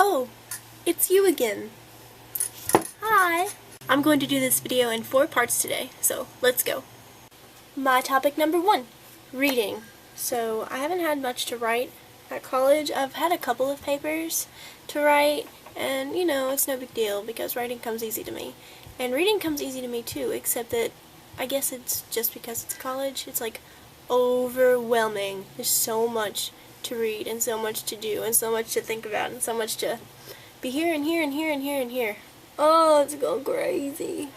Oh, it's you again. Hi. I'm going to do this video in 4 parts today, so let's go. My topic number 1, reading. So I haven't had much to write at college. I've had a couple of papers to write, and you know, it's no big deal because writing comes easy to me. And reading comes easy to me too, except that I guess it's just because it's college. It's like overwhelming. There's so much to read and so much to do and so much to think about and so much to be here and here and here and here and here. Oh, it's going crazy.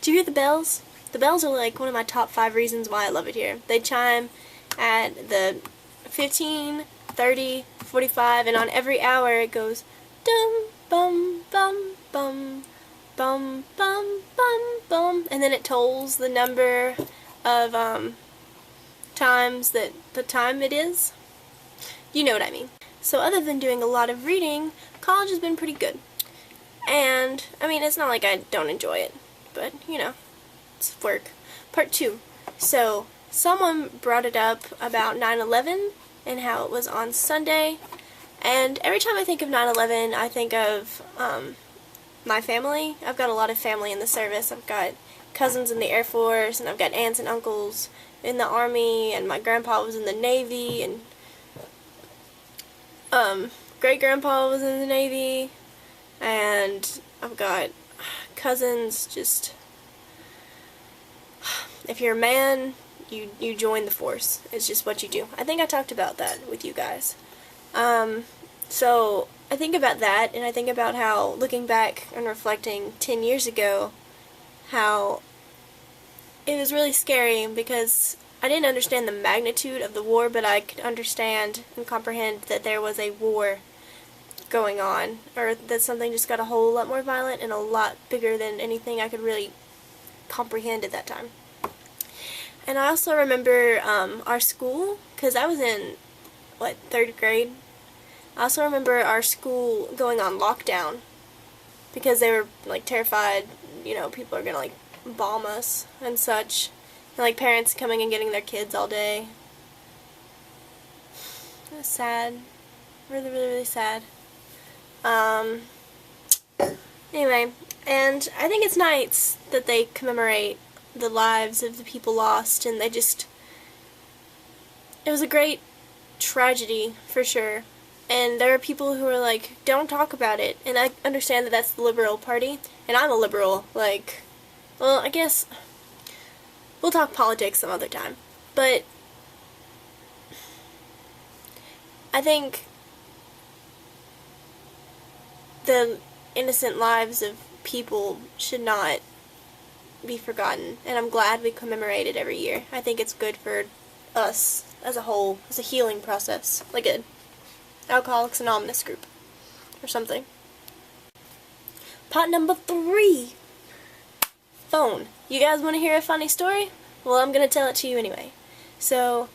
Do you hear the bells? The bells are like one of my top 5 reasons why I love it here. They chime at the 15, 30, 45, and on every hour it goes dum bum bum bum bum bum bum bum, and then it tolls the number of times that the time it is. You know what I mean. So other than doing a lot of reading, college has been pretty good. And I mean, it's not like I don't enjoy it, but you know, it's work. Part 2. So someone brought it up about 9/11 and how it was on Sunday, and every time I think of 9/11 I think of my family. I've got a lot of family in the service. I've got cousins in the Air Force, and I've got aunts and uncles in the Army, and my grandpa was in the Navy, and great-grandpa was in the Navy, and I've got cousins. Just, if you're a man, you join the force. It's just what you do. I think I talked about that with you guys. So I think about that, and I think about how, looking back and reflecting 10 years ago, how it was really scary because I didn't understand the magnitude of the war, but I could understand and comprehend that there was a war going on, or that something just got a whole lot more violent and a lot bigger than anything I could really comprehend at that time. And I also remember our school, because I was in, 3rd grade? I also remember our school going on lockdown because they were, terrified, people are gonna, bomb us and such. And, parents coming and getting their kids all day. It was sad. Really, really, really sad. Anyway, and I think it's nice that they commemorate the lives of the people lost, and it was a great tragedy, for sure. And there are people who are like, don't talk about it, and I understand that that's the liberal party, and I'm a liberal, well, I guess we'll talk politics some other time, but I think the innocent lives of people should not be forgotten, and I'm glad we commemorate it every year. I think it's good for us as a whole, as a healing process, like a Alcoholics Anonymous group or something. Part number 3. Phone. You guys want to hear a funny story? Well, I'm going to tell it to you anyway. So,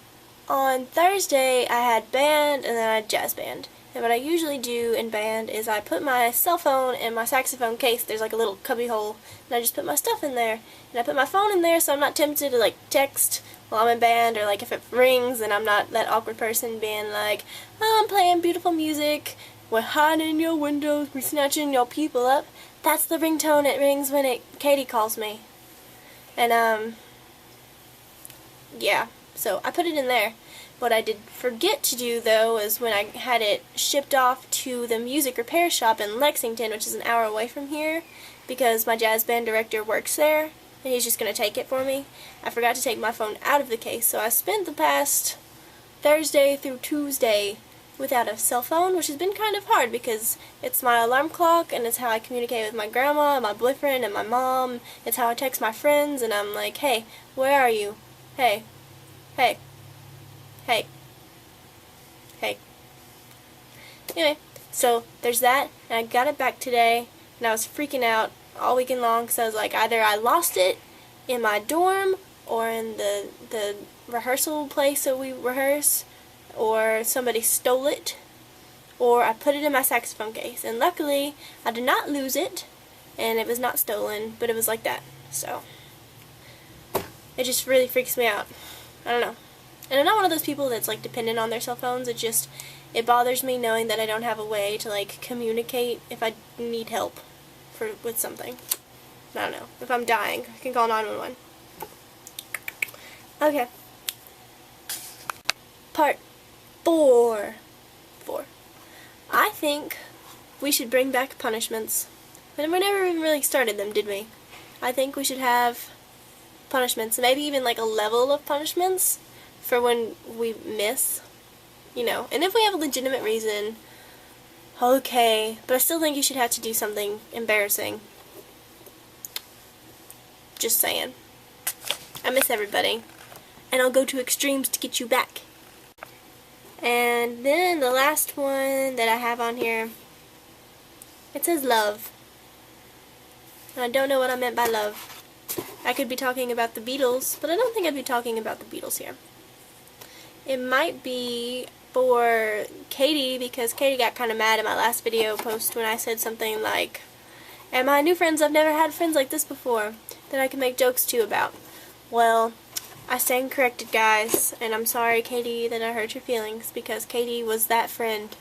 on Thursday I had band and then I had jazz band. And what I usually do in band is I put my cell phone in my saxophone case. There's a little cubby hole, and I just put my stuff in there. And I put my phone in there so I'm not tempted to text while I'm in band, or if it rings and I'm not that awkward person being like, oh, I'm playing beautiful music, we're hiding in your windows, we're snatching your people up. That's the ringtone it rings when Katie calls me. And yeah, so I put it in there. What I did forget to do, though, is when I had it shipped off to the music repair shop in Lexington, which is an hour away from here, because my jazz band director works there, and he's just going to take it for me. I forgot to take my phone out of the case, so I spent the past Thursday through Tuesday without a cell phone, which has been kind of hard because it's my alarm clock, and it's how I communicate with my grandma, and my boyfriend, and my mom. It's how I text my friends, and I'm like, hey, where are you? Hey. Hey. Hey. Hey. Anyway, so there's that, and I got it back today, and I was freaking out all weekend long, because I was like, either I lost it in my dorm, or in the rehearsal place that we rehearse, or somebody stole it, or I put it in my saxophone case. And luckily, I did not lose it, and it was not stolen, but it was like that. So, it just really freaks me out. I don't know. And I'm not one of those people that's like dependent on their cell phones. It bothers me knowing that I don't have a way to like communicate if I need help with something. I don't know. If I'm dying, I can call 911. Okay. Part 4. I think we should bring back punishments. But we never even really started them, did we? I think we should have punishments, maybe even like a level of punishments for when we miss, you know. And if we have a legitimate reason, okay, but I still think you should have to do something embarrassing. Just saying. I miss everybody, and I'll go to extremes to get you back. And then the last one that I have on here, it says love. And I don't know what I meant by love. I could be talking about the Beatles, but I don't think I'd be talking about the Beatles here. It might be for Katie, because Katie got kind of mad at my last video post when I said something like, and my new friends, I've never had friends like this before that I can make jokes to about. Well, I stand corrected, guys, and I'm sorry, Katie, that I hurt your feelings, because Katie was that friend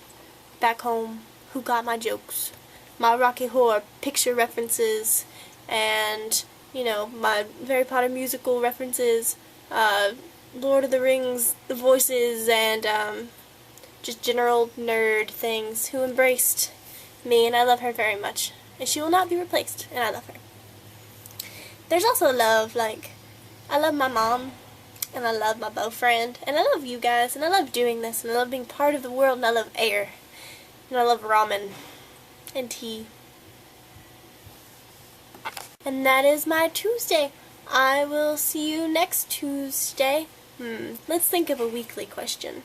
back home who got my jokes, my Rocky Horror picture references, and, you know, my Harry Potter musical references, Lord of the Rings, the voices, and just general nerd things, who embraced me, and I love her very much, and she will not be replaced, and I love her. There's also love, like, I love my mom, and I love my boyfriend, and I love you guys, and I love doing this, and I love being part of the world, and I love air, and I love ramen, and tea. And that is my Tuesday. I will see you next Tuesday. Let's think of a weekly question.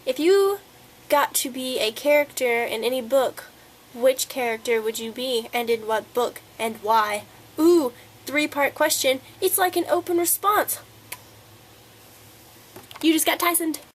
If you got to be a character in any book, which character would you be, and in what book, and why? Ooh, 3-part question. It's like an open response. You just got Tysoned.